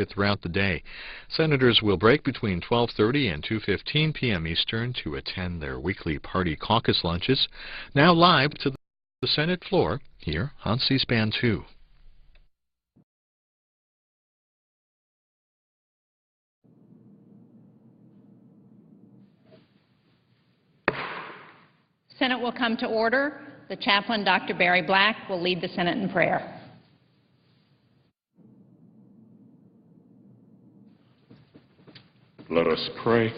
throughout the day. Senators will break between 12:30 and 2:15 p.m. Eastern to attend their weekly party caucus lunches. Now live to the Senate floor here on C-SPAN 2. Senate will come to order. The chaplain, Dr. Barry Black, will lead the Senate in prayer. Let us pray.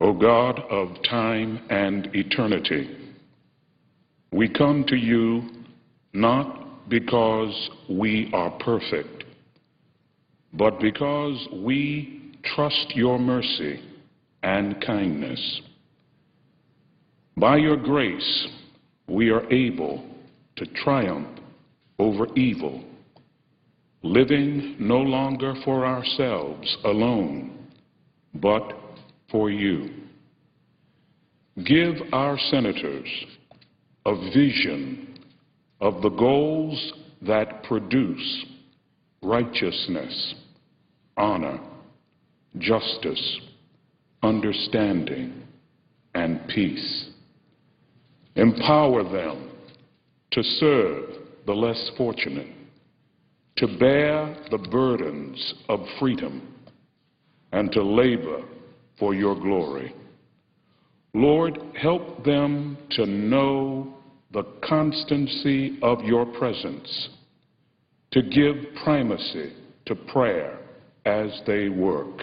O God of time and eternity, we come to you not because we are perfect, but because we trust your mercy and kindness. By your grace, we are able to triumph over evil, living no longer for ourselves alone, but for you. Give our senators a vision of the goals that produce righteousness, honor, justice, understanding, and peace. Empower them to serve the less fortunate, to bear the burdens of freedom, and to labor for your glory. Lord, help them to know the constancy of your presence, to give primacy to prayer as they work.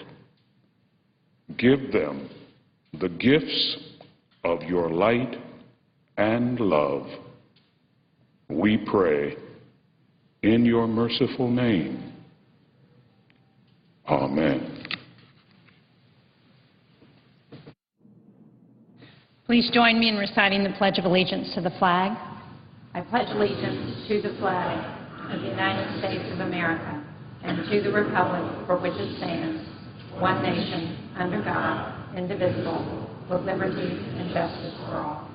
Give them the gifts of your light and love. We pray in your merciful name. Amen. Please join me in reciting the Pledge of Allegiance to the flag. I pledge allegiance to the flag of the United States of America and to the republic for which it stands, one nation, under God, indivisible, with liberty and justice for all.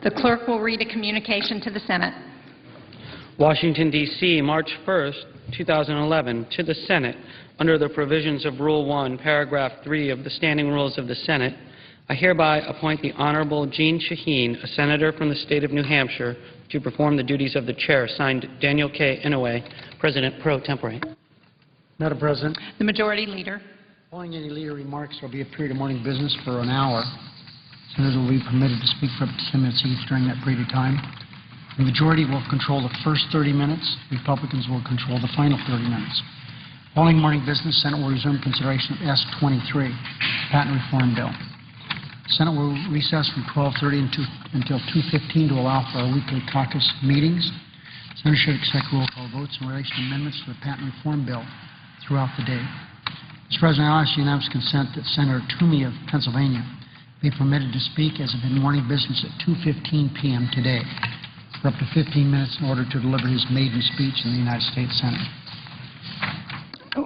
The clerk will read a communication to the Senate. Washington, D.C., March 1st, 2011, to the Senate. Under the provisions of Rule 1, Paragraph 3 of the Standing Rules of the Senate, I hereby appoint the Honorable Jeanne Shaheen, a senator from the state of New Hampshire, to perform the duties of the chair. Signed, Daniel K. Inouye, President pro tempore. Madam President. The Majority Leader. Following any leader remarks, there will be a period of morning business for an hour. Senators will be permitted to speak for up to 10 minutes each during that period of time. The majority will control the first 30 minutes. Republicans will control the final 30 minutes. Following morning business, Senate will resume consideration of S-23, Patent Reform Bill. Senate will recess from 12:30 until 2:15 to allow for our weekly caucus meetings. Senators should expect roll call votes in relation to amendments to the Patent Reform Bill throughout the day. Mr. President, I ask unanimous consent that Senator Toomey of Pennsylvania be permitted to speak as of morning business at 2:15 p.m. today for up to 15 minutes in order to deliver his maiden speech in the United States Senate.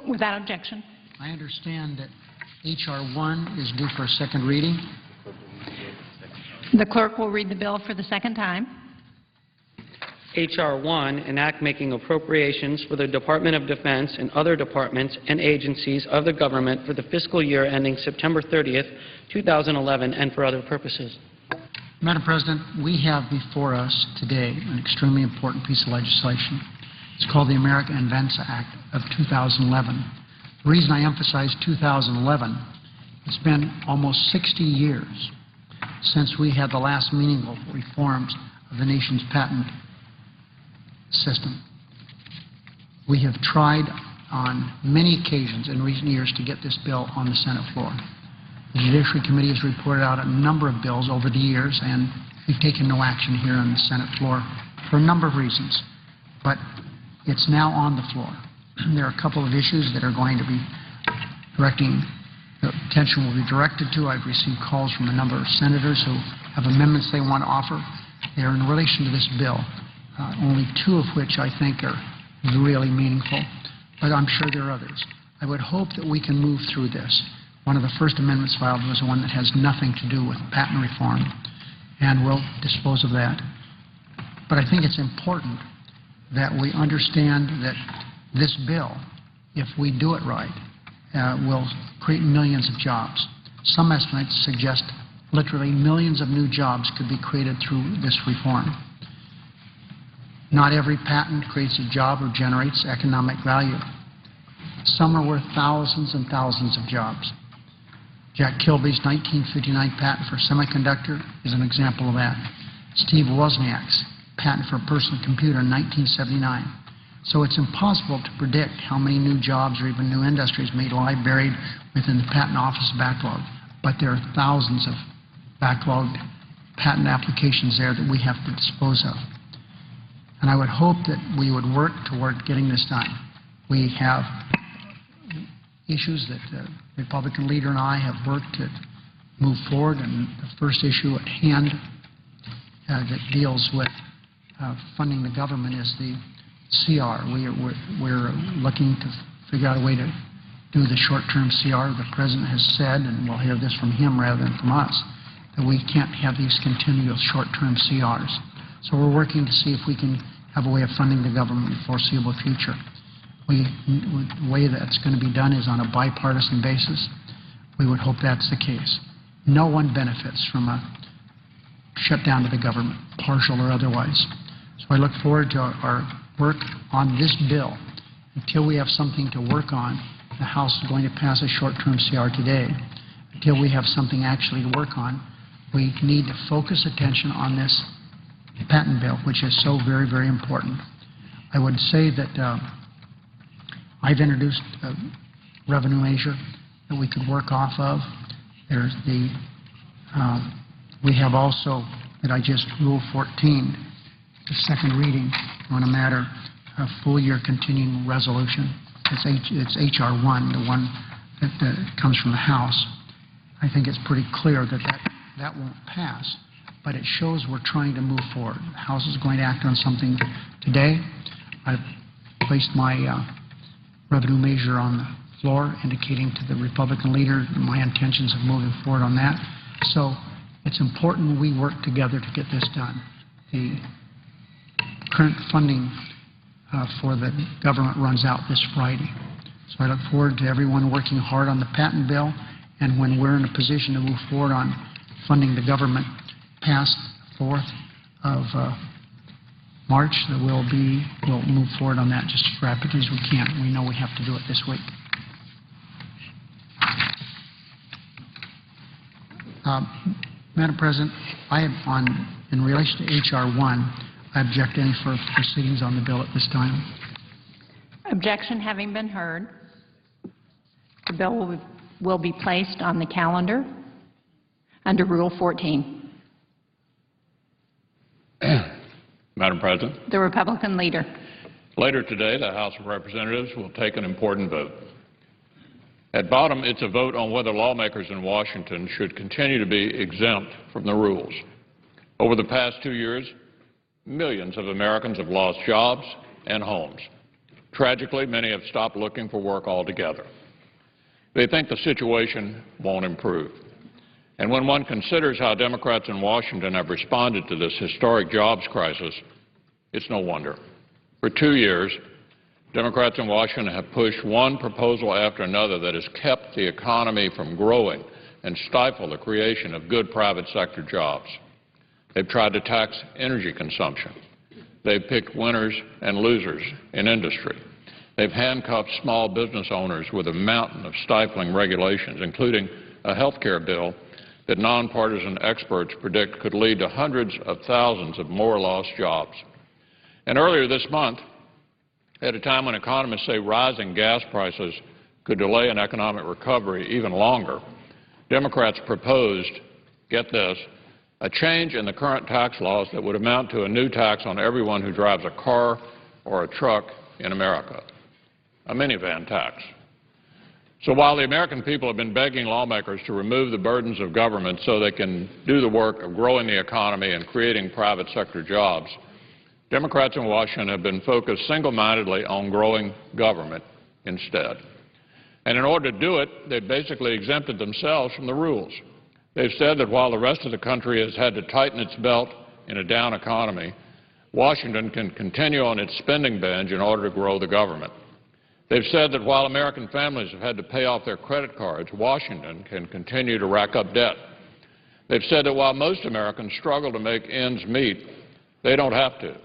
Without objection. I understand that H.R. 1 is due for a second reading. The clerk will read the bill for the second time. H.R. 1, an act making appropriations for the Department of Defense and other departments and agencies of the government for the fiscal year ending September 30th, 2011, and for other purposes. Madam President, we have before us today an extremely important piece of legislation. It's called the America Invents Act of 2011. The reason I emphasize 2011, it's been almost 60 years since we had the last meaningful reforms of the nation's patent system. We have tried on many occasions in recent years to get this bill on the Senate floor. The Judiciary Committee has reported out a number of bills over the years, and we've taken no action here on the Senate floor for a number of reasons. But it's now on the floor. There are a couple of issues that are going to be the attention will be directed to. I've received calls from a number of senators who have amendments they want to offer. They are in relation to this bill, only two of which I think are really meaningful, but I'm sure there are others. I would hope that we can move through this One of the first amendments filed was the one that has nothing to do with patent reform, and we'll dispose of that. But I think it's important that we understand that this bill, if we do it right, will create millions of jobs. Some estimates suggest literally millions of new jobs could be created through this reform. Not every patent creates a job or generates economic value. Some are worth thousands and thousands of jobs. Jack Kilby's 1959 patent for semiconductor is an example of that. Steve Wozniak's patent for a personal computer in 1979. So it's impossible to predict how many new jobs or even new industries may lie buried within the Patent Office backlog. But there are thousands of backlogged patent applications there that we have to dispose of. And I would hope that we would work toward getting this done. We have issues that the Republican leader and I have worked to move forward, and the first issue at hand that deals with funding the government is the CR. We're looking to figure out a way to do the short-term CR. The President has said, and we'll hear this from him rather than from us, that we can't have these continual short-term CRs. So we're working to see if we can have a way of funding the government in the foreseeable future. The way that's going to be done is on a bipartisan basis. We would hope that's the case. No one benefits from a shutdown of the government, partial or otherwise. So I look forward to our work on this bill. Until we have something to work on, the House is going to pass a short-term CR today. Until we have something actually to work on, we need to focus attention on this patent bill, which is so very, very important. I would say that I've introduced a revenue measure that we could work off of. There's the, we have also, that I just, Rule 14, the second reading on a matter of full-year continuing resolution. It's H.R. 1, the one that comes from the House. I think it's pretty clear that won't pass, but it shows we're trying to move forward. The House is going to act on something today. I've placed my revenue measure on the floor, indicating to the Republican leader my intentions of moving forward on that. So it's important we work together to get this done. The current funding for the government runs out this Friday. So I look forward to everyone working hard on the patent bill, and when we're in a position to move forward on funding the government past 4th of March, that we'll move forward on that just as rapidly as we can. We know we have to do it this week. Madam President, in relation to H.R. 1, I object to any further proceedings on the bill at this time. Objection having been heard, the bill will be placed on the calendar under Rule 14. Madam President. The Republican leader. Later today, the House of Representatives will take an important vote. At bottom, it's a vote on whether lawmakers in Washington should continue to be exempt from the rules. Over the past 2 years, millions of Americans have lost jobs and homes. Tragically, many have stopped looking for work altogether. They think the situation won't improve. And when one considers how Democrats in Washington have responded to this historic jobs crisis, it's no wonder. For 2 years, Democrats in Washington have pushed one proposal after another that has kept the economy from growing and stifled the creation of good private sector jobs. They've tried to tax energy consumption. They've picked winners and losers in industry. They've handcuffed small business owners with a mountain of stifling regulations, including a health care bill that nonpartisan experts predict could lead to hundreds of thousands of more lost jobs. And earlier this month, at a time when economists say rising gas prices could delay an economic recovery even longer, Democrats proposed, get this, a change in the current tax laws that would amount to a new tax on everyone who drives a car or a truck in America, a minivan tax. So while the American people have been begging lawmakers to remove the burdens of government so they can do the work of growing the economy and creating private sector jobs, Democrats in Washington have been focused single-mindedly on growing government instead. And in order to do it, they've basically exempted themselves from the rules. They've said that while the rest of the country has had to tighten its belt in a down economy, Washington can continue on its spending binge in order to grow the government. They've said that while American families have had to pay off their credit cards, Washington can continue to rack up debt. They've said that while most Americans struggle to make ends meet, they don't have to.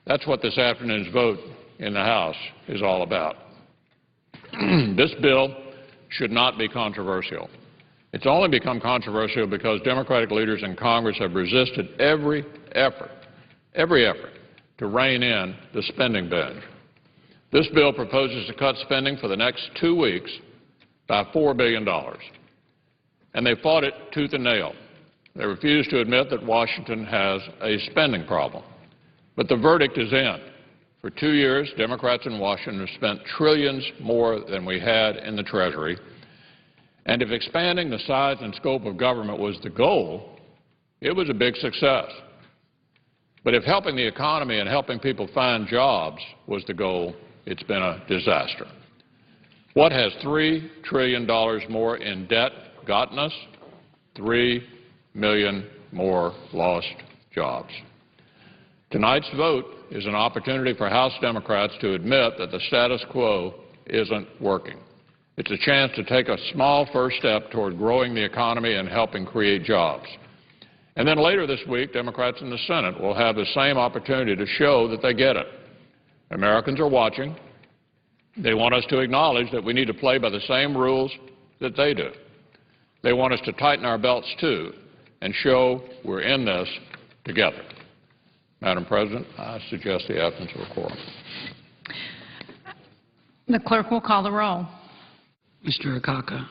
That's what this afternoon's vote in the House is all about. This bill should not be controversial. It's only become controversial because Democratic leaders in Congress have resisted every effort to rein in the spending binge. This bill proposes to cut spending for the next 2 weeks by $4 billion. And they fought it tooth and nail. They refuse to admit that Washington has a spending problem. But the verdict is in. For 2 years, Democrats in Washington have spent trillions more than we had in the Treasury. And if expanding the size and scope of government was the goal, it was a big success. But if helping the economy and helping people find jobs was the goal, it's been a disaster. What has $3 trillion more in debt gotten us? 3 million more lost jobs. Tonight's vote is an opportunity for House Democrats to admit that the status quo isn't working. It's a chance to take a small first step toward growing the economy and helping create jobs. And then later this week, Democrats in the Senate will have the same opportunity to show that they get it. Americans are watching. They want us to acknowledge that we need to play by the same rules that they do. They want us to tighten our belts, too, and show we're in this together. Madam President, I suggest the absence of a quorum. The clerk will call the roll. Mr. Akaka.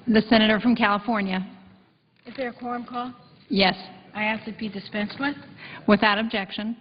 The senator from California. Is there a quorum call? Yes. I ask it be dispensed with. Without objection.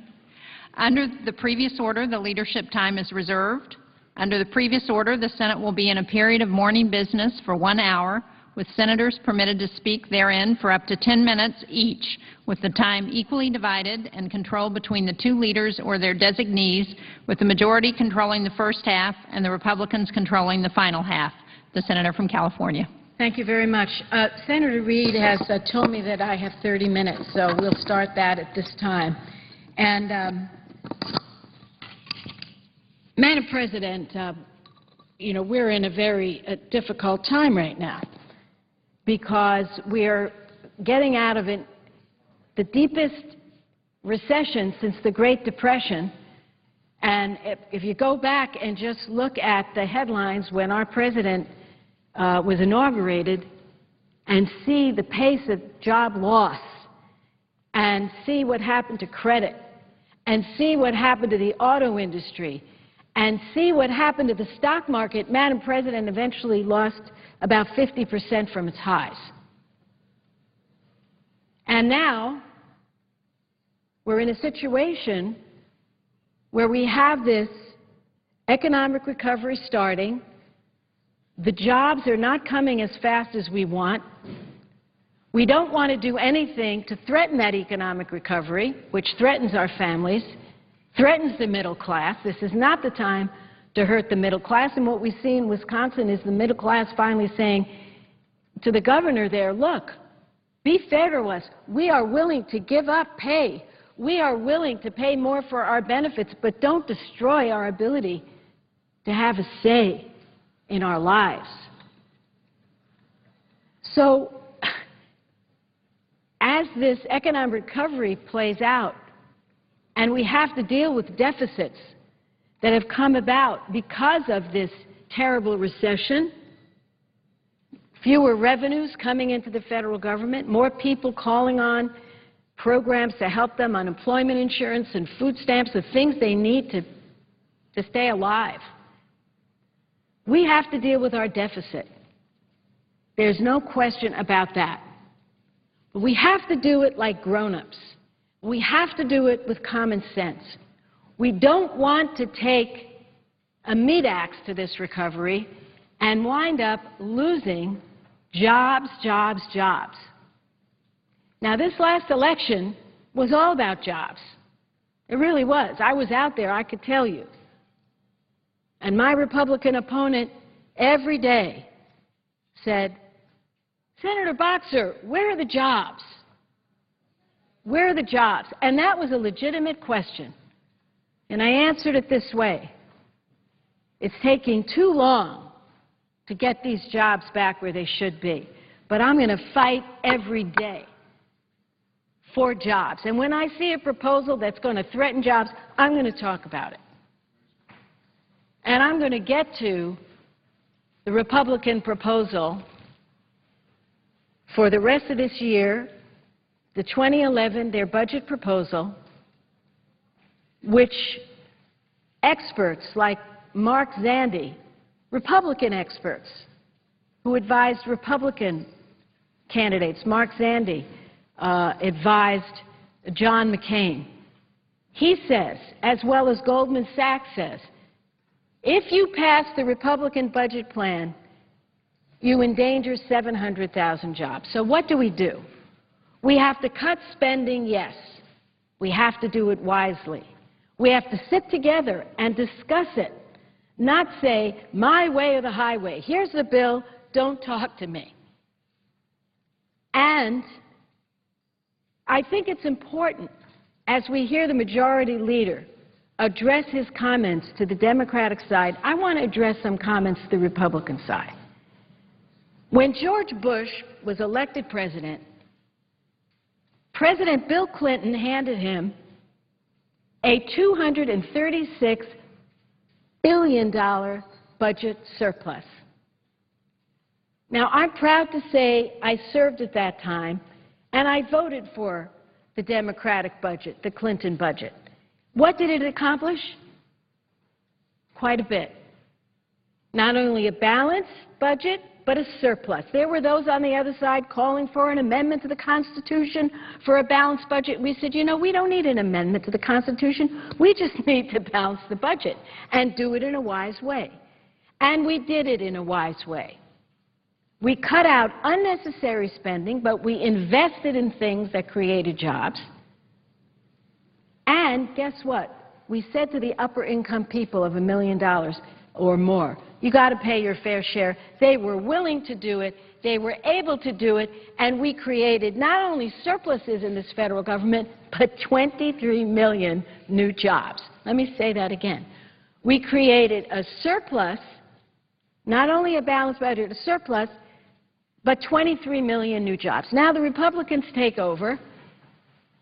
Under the previous order, the leadership time is reserved. Under the previous order, the Senate will be in a period of morning business for 1 hour, with senators permitted to speak therein for up to 10 minutes each, with the time equally divided and controlled between the two leaders or their designees, with the majority controlling the first half and the Republicans controlling the final half. The senator from California. Thank you very much. Senator Reid has told me that I have 30 minutes, so we'll start that at this time. And, Madam President, you know, we're in a very difficult time right now because we're getting out of it, the deepest recession since the Great Depression. And if you go back and just look at the headlines when our president was inaugurated and see the pace of job loss and see what happened to credit and see what happened to the auto industry and see what happened to the stock market, Madam President eventually lost about 50% from its highs. And now we're in a situation where we have this economic recovery starting. The jobs are not coming as fast as we want. We don't want to do anything to threaten that economic recovery, which threatens our families, threatens the middle class. This is not the time to hurt the middle class. And what we see in Wisconsin is the middle class finally saying to the governor there, look, be fair to us. We are willing to give up pay. We are willing to pay more for our benefits, but don't destroy our ability to have a say in our lives. So as this economic recovery plays out, and we have to deal with deficits that have come about because of this terrible recession, fewer revenues coming into the federal government, more people calling on programs to help them, unemployment insurance and food stamps, the things they need to stay alive. We have to deal with our deficit. There's no question about that. But we have to do it like grown-ups. We have to do it with common sense. We don't want to take a meat axe to this recovery and wind up losing jobs, jobs, jobs. Now, this last election was all about jobs. It really was. I was out there, I could tell you. And my Republican opponent every day said, Senator Boxer, where are the jobs? Where are the jobs? And that was a legitimate question. And I answered it this way. It's taking too long to get these jobs back where they should be. But I'm going to fight every day for jobs. And when I see a proposal that's going to threaten jobs, I'm going to talk about it. And I'm going to get to the Republican proposal for the rest of this year, the 2011, their budget proposal, which experts like Mark Zandi, Republican experts who advised Republican candidates, Mark Zandi advised John McCain. He says, as well as Goldman Sachs says, if you pass the Republican budget plan, you endanger 700,000 jobs. So what do? We have to cut spending, yes. We have to do it wisely. We have to sit together and discuss it, not say, my way or the highway. Here's the bill, don't talk to me. And I think it's important, as we hear the majority leader address his comments to the Democratic side, I want to address some comments to the Republican side. When George Bush was elected president, President Bill Clinton handed him a $236 billion budget surplus. Now, I'm proud to say I served at that time, and I voted for the Democratic budget, the Clinton budget. What did it accomplish? Quite a bit. Not only a balanced budget, but a surplus. There were those on the other side calling for an amendment to the Constitution for a balanced budget. We said, you know, we don't need an amendment to the Constitution. We just need to balance the budget and do it in a wise way. And we did it in a wise way. We cut out unnecessary spending, but we invested in things that created jobs. And guess what? We said to the upper income people of $1 million or more, you got to pay your fair share. They were willing to do it. They were able to do it. And we created not only surpluses in this federal government, but 23 million new jobs. Let me say that again. We created a surplus, not only a balanced budget, a surplus, but 23 million new jobs. Now the Republicans take over,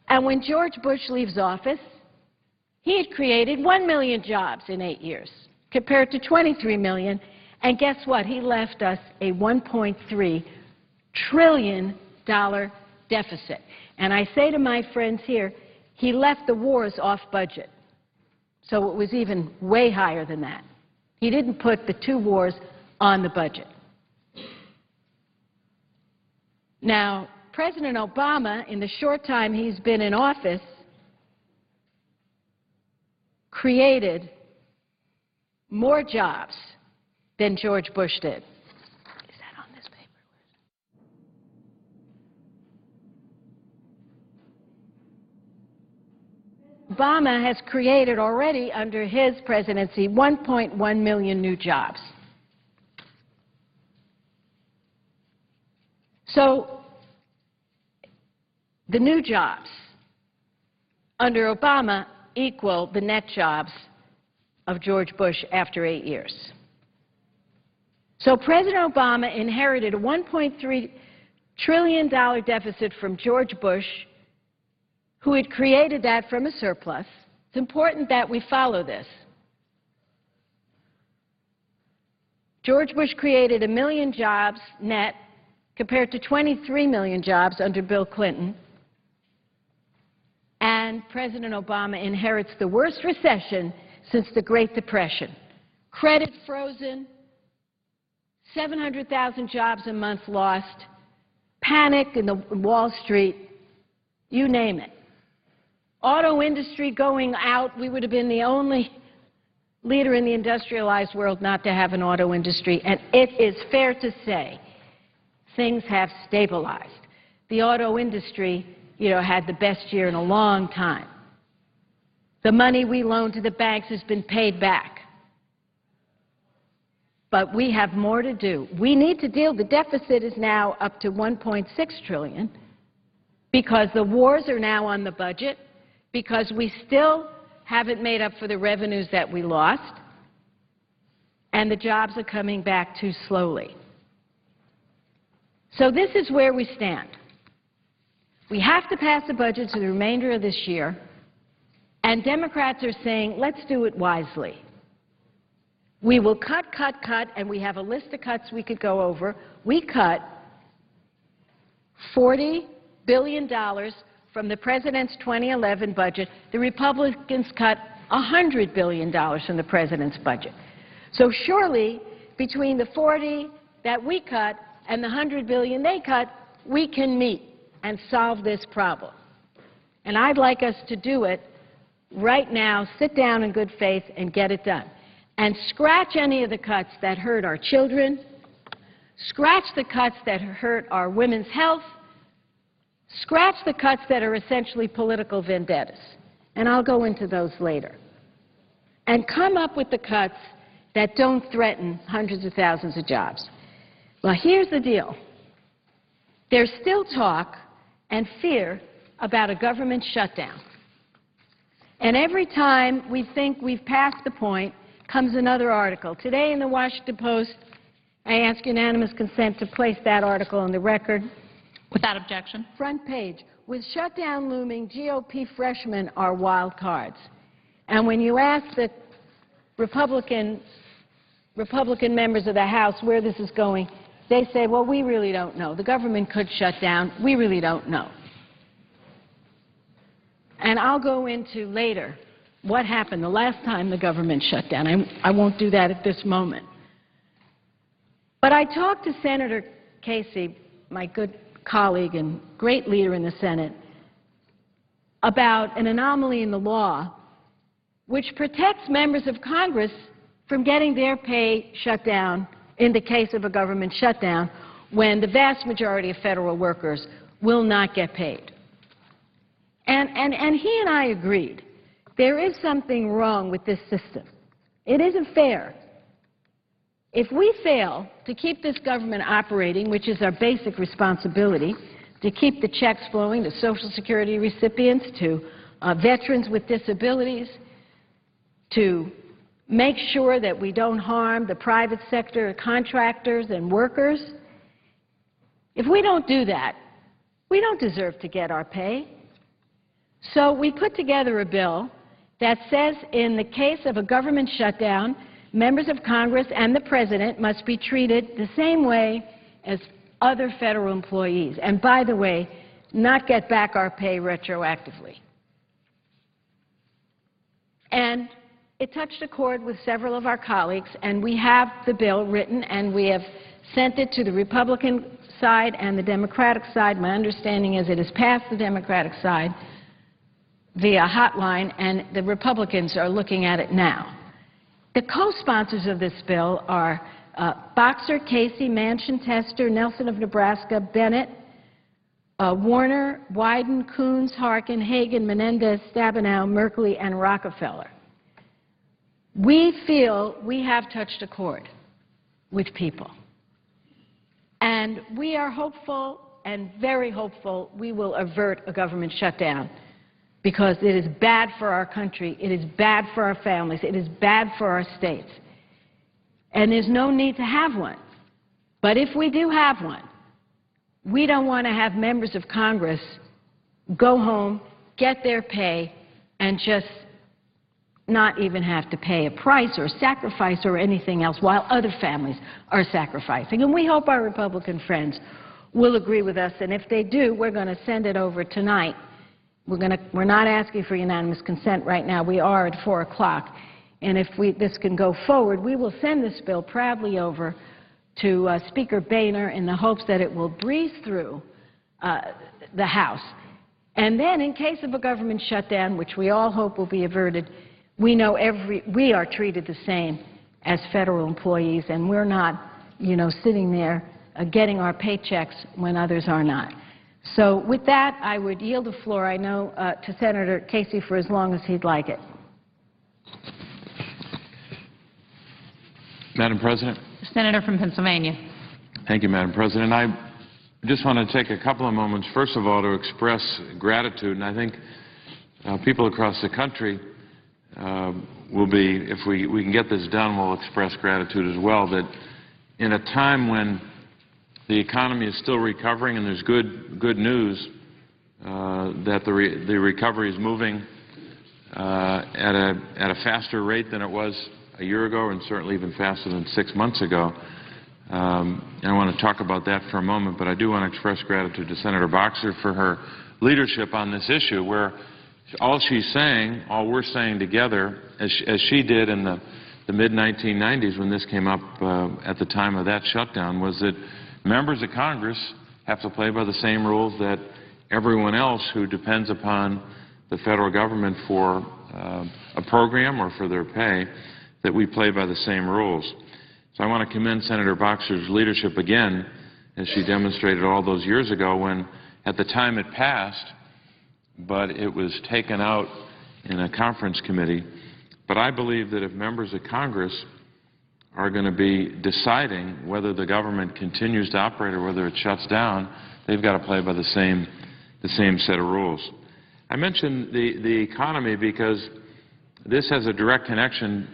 and when George Bush leaves office, he had created 1 million jobs in 8 years, compared to 23 million. And guess what? He left us a $1.3 trillion deficit. And I say to my friends here, he left the wars off budget. So it was even way higher than that. He didn't put the 2 wars on the budget. Now, President Obama, in the short time he's been in office, created more jobs than George Bush did. Is that on this paper? Obama has created already under his presidency 1.1 million new jobs. So the new jobs under Obama equal the net jobs of George Bush after 8 years. So President Obama inherited a $1.3 trillion deficit from George Bush, who had created that from a surplus. It's important that we follow this. George Bush created 1 million jobs net compared to 23 million jobs under Bill Clinton. And President Obama inherits the worst recession since the Great Depression. Credit frozen, 700,000 jobs a month lost, panic in the Wall Street, you name it. Auto industry going out, we would have been the only leader in the industrialized world not to have an auto industry, and it is fair to say things have stabilized. The auto industry, had the best year in a long time. The money we loaned to the banks has been paid back. But we have more to do. We need to deal. The deficit is now up to $1.6 trillion because the wars are now on the budget, because we still haven't made up for the revenues that we lost, and the jobs are coming back too slowly. So this is where we stand. We have to pass a budget for the remainder of this year, and Democrats are saying, let's do it wisely. We will cut, and we have a list of cuts we could go over. We cut $40 billion from the President's 2011 budget. The Republicans cut $100 billion from the President's budget. So surely, between the 40 that we cut and the $100 billion they cut, we can meet and solve this problem. And I'd like us to do it right now, sit down in good faith and get it done. And scratch any of the cuts that hurt our children, scratch the cuts that hurt our women's health, scratch the cuts that are essentially political vendettas. And I'll go into those later. And come up with the cuts that don't threaten hundreds of thousands of jobs. Well, here's the deal. There's still talk and fear about a government shutdown. And every time we think we've passed the point, comes another article. Today in the Washington Post, I ask unanimous consent to place that article on the record. Without objection. Front page. With shutdown looming, GOP freshmen are wild cards. And when you ask the Republican members of the House where this is going, they say, well, we really don't know. The government could shut down. We really don't know. And I'll go into later what happened the last time the government shut down. I won't do that at this moment. But I talked to Senator Casey, my good colleague and great leader in the Senate, about an anomaly in the law which protects members of Congress from getting their pay shut down in the case of a government shutdown when the vast majority of federal workers will not get paid. And he and I agreed. There is something wrong with this system. It isn't fair. If we fail to keep this government operating, which is our basic responsibility, to keep the checks flowing to Social Security recipients, to veterans with disabilities, to make sure that we don't harm the private sector contractors and workers, if we don't do that, we don't deserve to get our pay. So we put together a bill that says in the case of a government shutdown, members of Congress and the President must be treated the same way as other federal employees. And by the way, not get back our pay retroactively. And it touched a chord with several of our colleagues, and we have the bill written, and we have sent it to the Republican side and the Democratic side. My understanding is it has passed the Democratic side via hotline, and the Republicans are looking at it now. The co-sponsors of this bill are Boxer, Casey, Manchin, Tester, Nelson of Nebraska, Bennett, Warner, Wyden, Coons, Harkin, Hagan, Menendez, Stabenow, Merkley, and Rockefeller. We feel we have touched a chord with people. And we are hopeful and very hopeful we will avert a government shutdown, because it is bad for our country, it is bad for our families, it is bad for our states. And there's no need to have one. But if we do have one, we don't want to have members of Congress go home, get their pay, and just not even have to pay a price or sacrifice or anything else while other families are sacrificing. And we hope our Republican friends will agree with us, and if they do, we're going to send it over tonight. We're not asking for unanimous consent right now. We are at 4 o'clock. And if this can go forward, we will send this bill proudly over to Speaker Boehner in the hopes that it will breeze through the House. And then, in case of a government shutdown, which we all hope will be averted, we know we are treated the same as federal employees, and we're not, sitting there getting our paychecks when others are not. So with that, I would yield the floor, I know, to Senator Casey for as long as he'd like it. Madam President. The Senator from Pennsylvania. Thank you, Madam President. I just want to take a couple of moments, first of all, to express gratitude, and I think people across the country will be, if we can get this done, will express gratitude as well, that in a time when the economy is still recovering and there's good news that the recovery is moving at a faster rate than it was a year ago and certainly even faster than 6 months ago. And I want to talk about that for a moment, but I do want to express gratitude to Senator Boxer for her leadership on this issue, where all she's saying, all we're saying together, as she did in the mid-1990s when this came up at the time of that shutdown, was that members of Congress have to play by the same rules that everyone else who depends upon the federal government for a program or for their pay, that we play by the same rules. So I want to commend Senator Boxer's leadership again, as she demonstrated all those years ago when, at the time, it passed, but it was taken out in a conference committee. But I believe that if members of Congress are going to be deciding whether the government continues to operate or whether it shuts down, they've got to play by the same set of rules. I mentioned the economy because this has a direct connection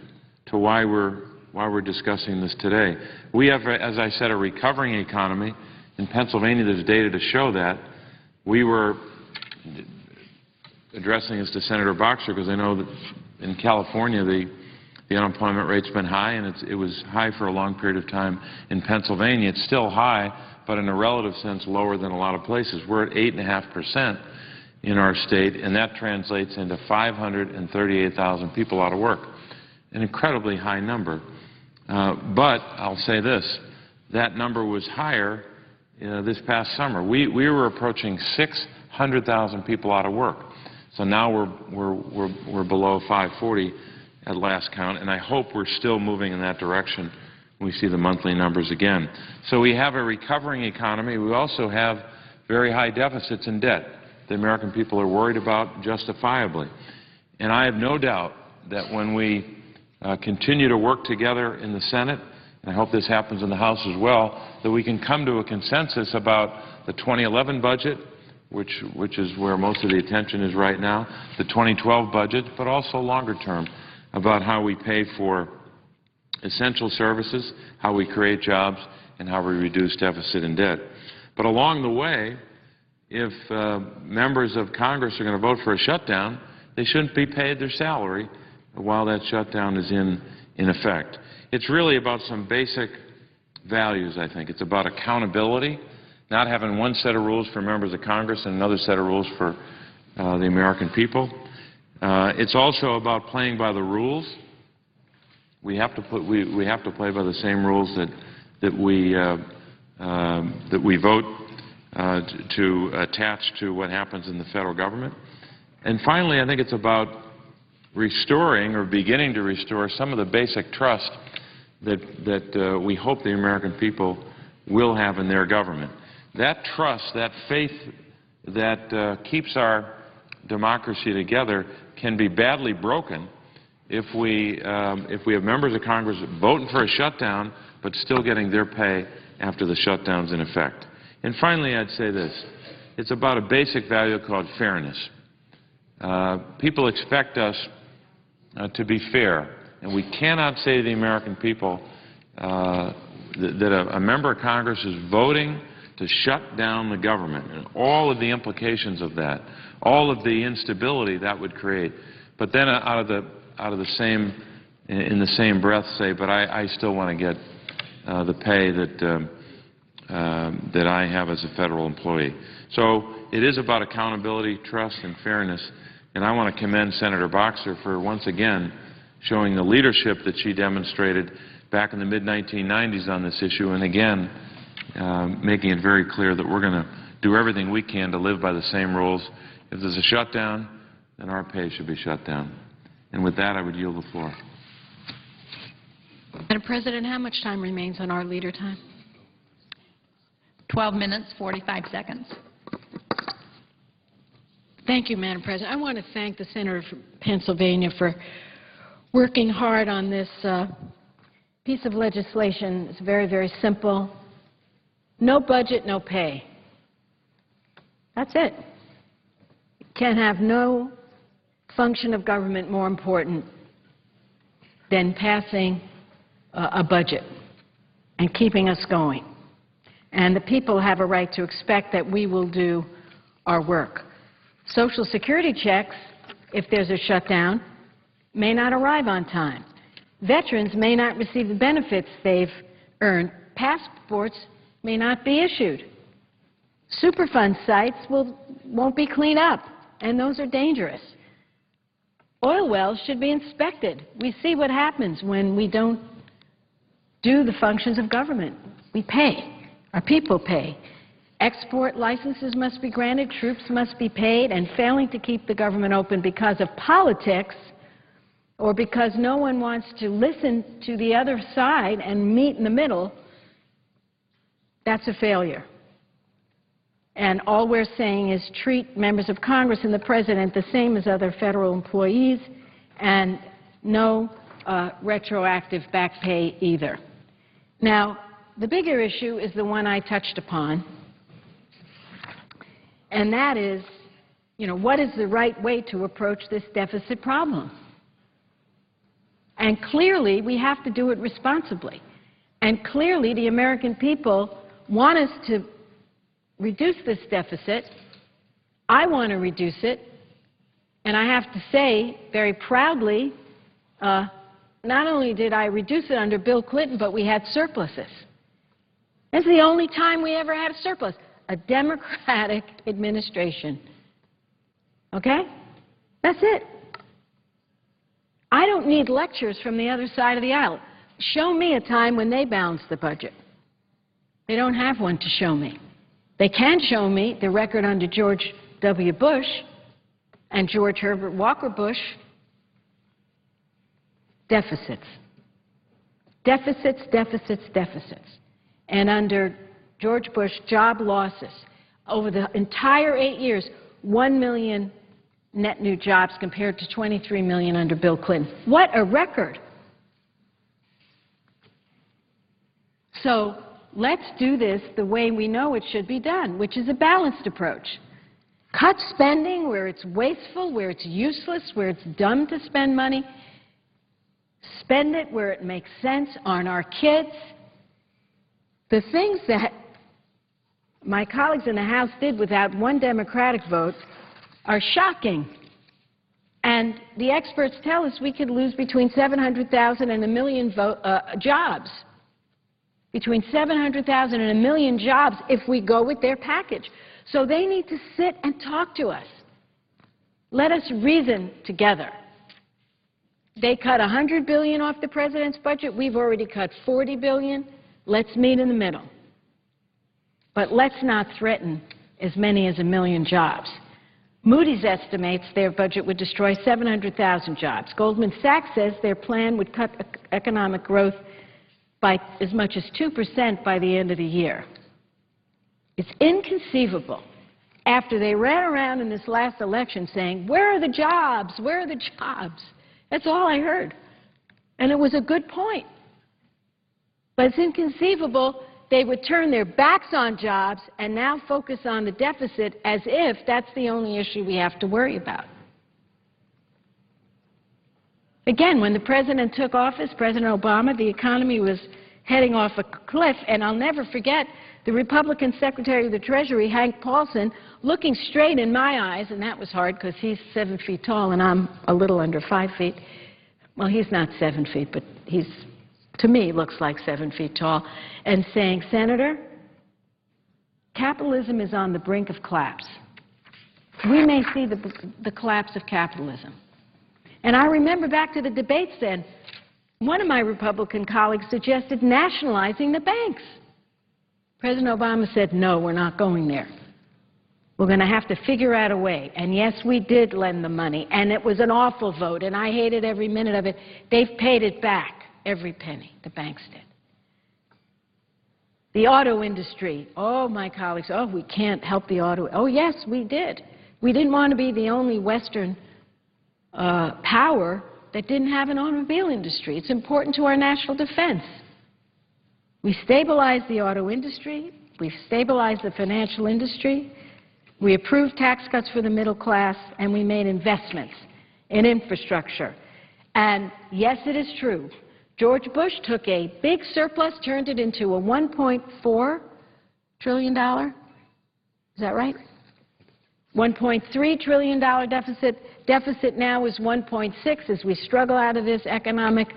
to why we're discussing this today. We have, as I said, a recovering economy. In Pennsylvania, there's data to show that. We were addressing this to Senator Boxer because I know that in California the unemployment rate's been high, and it was high for a long period of time in Pennsylvania. It's still high, but in a relative sense lower than a lot of places. We're at 8.5% in our state, and that translates into 538,000 people out of work, an incredibly high number. But I'll say this, that number was higher this past summer. We were approaching 600,000 people out of work. So now we're below 540 at last count, and I hope we're still moving in that direction when we see the monthly numbers again. So we have a recovering economy. We also have very high deficits in debt the American people are worried about justifiably. And I have no doubt that when we continue to work together in the Senate, and I hope this happens in the House as well, that we can come to a consensus about the 2011 budget, which is where most of the attention is right now, the 2012 budget, but also longer term about how we pay for essential services, how we create jobs, and how we reduce deficit and debt. But along the way, if members of Congress are going to vote for a shutdown, they shouldn't be paid their salary while that shutdown is in effect. It's really about some basic values, I think. It's about accountability, not having one set of rules for members of Congress and another set of rules for the American people. It's also about playing by the rules. We have to play by the same rules that we vote to attach to what happens in the federal government. And finally, I think it's about restoring or beginning to restore some of the basic trust that we hope the American people will have in their government. That trust, that faith that keeps our democracy together can be badly broken if we have members of Congress voting for a shutdown but still getting their pay after the shutdown's in effect. And finally, I'd say this. It's about a basic value called fairness. People expect us to be fair, and we cannot say to the American people that a member of Congress is voting to shut down the government and all of the implications of that, all of the instability that would create, but then in the same breath say, but I still want to get the pay that I have as a federal employee. So it is about accountability, trust, and fairness, and I want to commend Senator Boxer for once again showing the leadership that she demonstrated back in the mid-1990s on this issue, and again making it very clear that we're going to do everything we can to live by the same rules. If there's a shutdown, then our pay should be shut down. And with that, I would yield the floor. Madam President, how much time remains on our leader time? 12 minutes, 45 seconds. Thank you, Madam President. I want to thank the Senator from Pennsylvania for working hard on this piece of legislation. It's very, very simple. No budget, no pay. That's it. You can have no function of government more important than passing a budget and keeping us going. And the people have a right to expect that we will do our work. Social Security checks, if there's a shutdown, may not arrive on time. Veterans may not receive the benefits they've earned. Passports may not be issued. Superfund sites won't be cleaned up, and those are dangerous. Oil wells should be inspected. We see what happens when we don't do the functions of government. We pay. Our people pay. Export licenses must be granted, troops must be paid, and failing to keep the government open because of politics or because no one wants to listen to the other side and meet in the middle, that's a failure. And all we're saying is treat members of Congress and the President the same as other federal employees, and no retroactive back pay either. Now, the bigger issue is the one I touched upon, and that is, what is the right way to approach this deficit problem? And clearly, we have to do it responsibly. And clearly, the American people want us to reduce this deficit. I want to reduce it. And I have to say, very proudly, not only did I reduce it under Bill Clinton, but we had surpluses. That's the only time we ever had a surplus. A Democratic administration. Okay? That's it. I don't need lectures from the other side of the aisle. Show me a time when they balanced the budget. They don't have one to show me. They can show me the record under George W. Bush and George Herbert Walker Bush. Deficits. Deficits, deficits, deficits. And under George Bush, job losses. Over the entire 8 years, 1 million net new jobs compared to 23 million under Bill Clinton. What a record. So let's do this the way we know it should be done, which is a balanced approach. Cut spending where it's wasteful, where it's useless, where it's dumb to spend money. Spend it where it makes sense on our kids. The things that my colleagues in the House did without one Democratic vote are shocking. And the experts tell us we could lose between 700,000 and 1 million jobs. Between 700,000 and 1 million jobs if we go with their package. So they need to sit and talk to us. Let us reason together. They cut $100 billion off the President's budget. We've already cut $40 billion. Let's meet in the middle. But let's not threaten as many as 1 million jobs. Moody's estimates their budget would destroy 700,000 jobs. Goldman Sachs says their plan would cut economic growth by as much as 2% by the end of the year. It's inconceivable. After they ran around in this last election saying, where are the jobs? Where are the jobs? That's all I heard. And it was a good point. But it's inconceivable they would turn their backs on jobs and now focus on the deficit as if that's the only issue we have to worry about. Again, when the President took office, President Obama, the economy was heading off a cliff, and I'll never forget the Republican Secretary of the Treasury, Hank Paulson, looking straight in my eyes, and that was hard because he's 7 feet tall and I'm a little under 5 feet. Well, he's not 7 feet, but he's, to me, looks like 7 feet tall, and saying, Senator, capitalism is on the brink of collapse. We may see the collapse of capitalism. And I remember back to the debates then, one of my Republican colleagues suggested nationalizing the banks. President Obama said, no, we're not going there. We're going to have to figure out a way. And yes, we did lend the money, and it was an awful vote, and I hated every minute of it. They've paid it back, every penny, the banks did. The auto industry, oh, my colleagues, oh, we can't help the auto. Oh, yes, we did. We didn't want to be the only Western power that didn't have an automobile industry. It's important to our national defense. We stabilized the auto industry. We stabilized the financial industry. We approved tax cuts for the middle class, and we made investments in infrastructure. And yes, it is true. George Bush took a big surplus, turned it into a $1.4 trillion. Is that right? $1.3 trillion deficit. Deficit now is 1.6 as we struggle out of this economic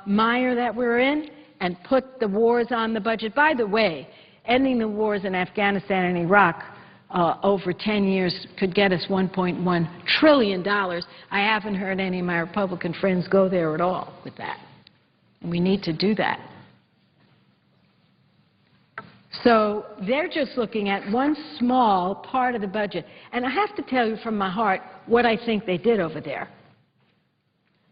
mire that we're in and put the wars on the budget. By the way, ending the wars in Afghanistan and Iraq over 10 years could get us $1.1 trillion. I haven't heard any of my Republican friends go there at all with that. And we need to do that. So they're just looking at one small part of the budget. And I have to tell you from my heart what I think they did over there.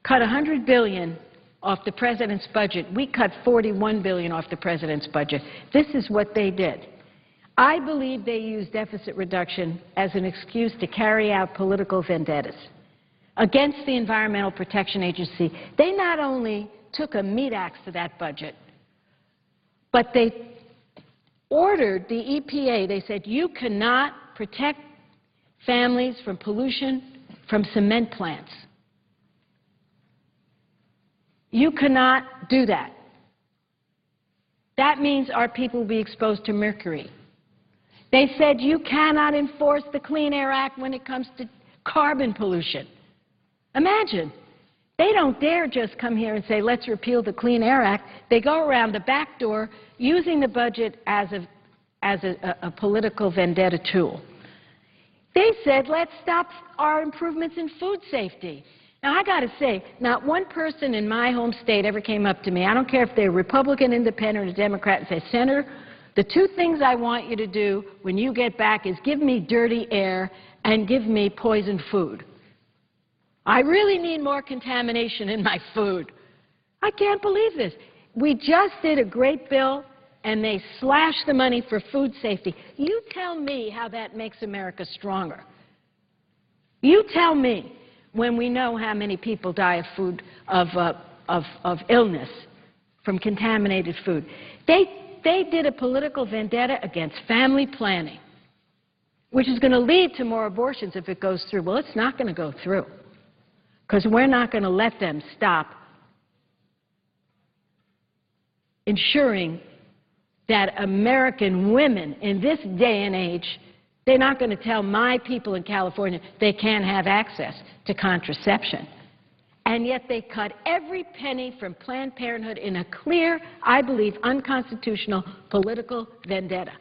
Cut $100 billion off the president's budget. We cut $41 billion off the president's budget. This is what they did. I believe they used deficit reduction as an excuse to carry out political vendettas against the Environmental Protection Agency. They not only took a meat axe to that budget, but they ordered the EPA, they said, you cannot protect families from pollution from cement plants. You cannot do that. That means our people will be exposed to mercury. They said you cannot enforce the Clean Air Act when it comes to carbon pollution. Imagine. They don't dare just come here and say, let's repeal the Clean Air Act. They go around the back door using the budget as a political vendetta tool. They said, let's stop our improvements in food safety. Now, I got to say, not one person in my home state ever came up to me, I don't care if they're Republican, Independent, or Democrat, and said, Senator, the two things I want you to do when you get back is give me dirty air and give me poisoned food. I really need more contamination in my food. I can't believe this. We just did a great bill, and they slashed the money for food safety. You tell me how that makes America stronger. You tell me when we know how many people die of illness from contaminated food. They did a political vendetta against family planning, which is going to lead to more abortions if it goes through. Well, it's not going to go through, because we're not going to let them stop ensuring that American women in this day and age, they're not going to tell my people in California they can't have access to contraception. And yet they cut every penny from Planned Parenthood in a clear, I believe, unconstitutional political vendetta.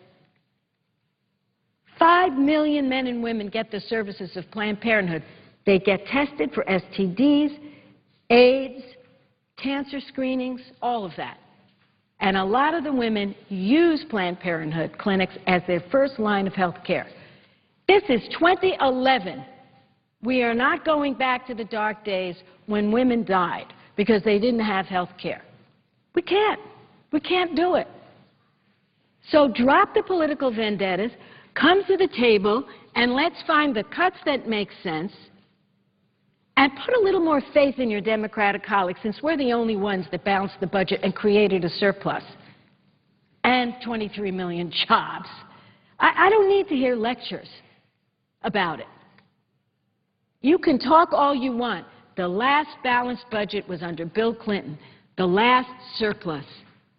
5 million men and women get the services of Planned Parenthood. They get tested for STDs, AIDS, cancer screenings, all of that. And a lot of the women use Planned Parenthood clinics as their first line of health care. This is 2011. We are not going back to the dark days when women died because they didn't have health care. We can't. We can't do it. So drop the political vendettas, come to the table, and let's find the cuts that make sense, and put a little more faith in your Democratic colleagues, since we're the only ones that balanced the budget and created a surplus and 23 million jobs. I don't need to hear lectures about it. You can talk all you want. The last balanced budget was under Bill Clinton. The last surplus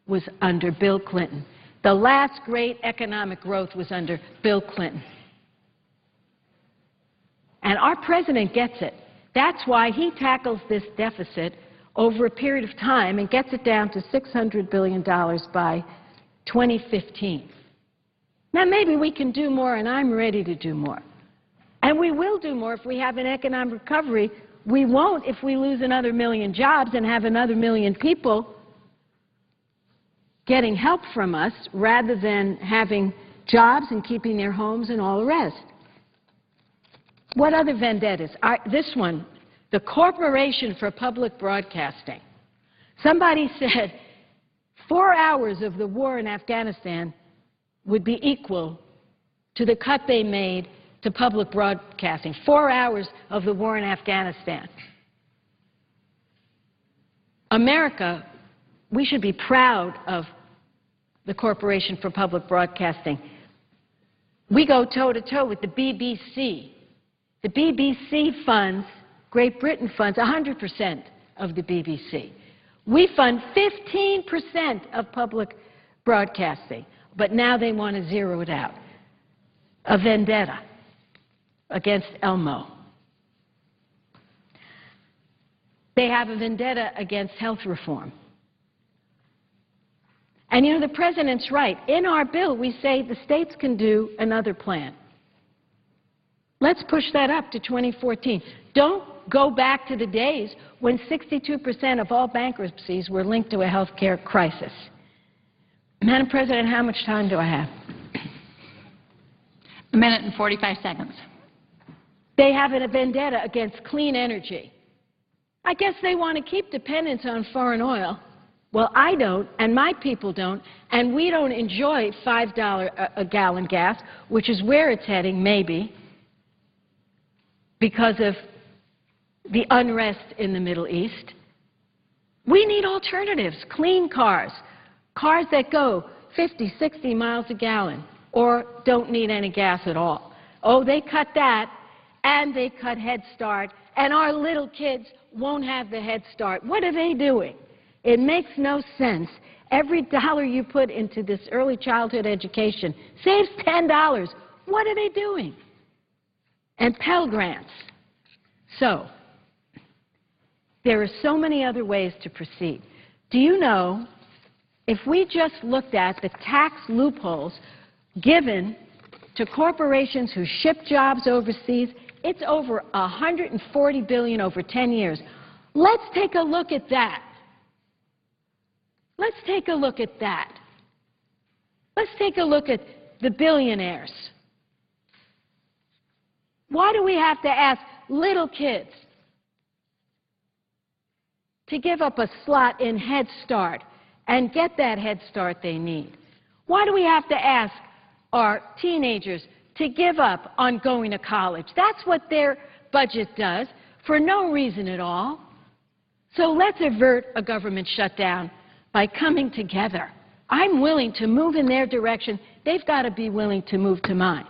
was under Bill Clinton. The last great economic growth was under Bill Clinton. And our president gets it. That's why he tackles this deficit over a period of time and gets it down to $600 billion by 2015. Now, maybe we can do more, and I'm ready to do more. And we will do more if we have an economic recovery. We won't if we lose another million jobs and have another million people getting help from us rather than having jobs and keeping their homes and all the rest. What other vendettas? This one, the Corporation for Public Broadcasting. Somebody said 4 hours of the war in Afghanistan would be equal to the cut they made to public broadcasting. 4 hours of the war in Afghanistan. America, we should be proud of the Corporation for Public Broadcasting. We go toe-to-toe with the BBC. The BBC funds, Great Britain funds 100% of the BBC. We fund 15% of public broadcasting, but now they want to zero it out. A vendetta against Elmo. They have a vendetta against health reform. And you know, the President's right. In our bill, we say the states can do another plan. Let's push that up to 2014. Don't go back to the days when 62% of all bankruptcies were linked to a health care crisis. Madam President, how much time do I have? 1 minute and 45 seconds. They have a vendetta against clean energy. I guess they want to keep dependence on foreign oil. Well, I don't, and my people don't, and we don't enjoy $5 a gallon gas, which is where it's heading, maybe, because of the unrest in the Middle East. We need alternatives, clean cars, cars that go 50, 60 miles a gallon, or don't need any gas at all. Oh, they cut that, and they cut Head Start, and our little kids won't have the Head Start. What are they doing? It makes no sense. Every dollar you put into this early childhood education saves $10. What are they doing? And Pell Grants. So, there are so many other ways to proceed. Do you know, if we just looked at the tax loopholes given to corporations who ship jobs overseas, it's over $140 billion over 10 years. Let's take a look at that. Let's take a look at that. Let's take a look at the billionaires. Why do we have to ask little kids to give up a slot in Head Start and get that Head Start they need? Why do we have to ask our teenagers to give up on going to college? That's what their budget does, for no reason at all. So let's avert a government shutdown by coming together. I'm willing to move in their direction. They've got to be willing to move to mine.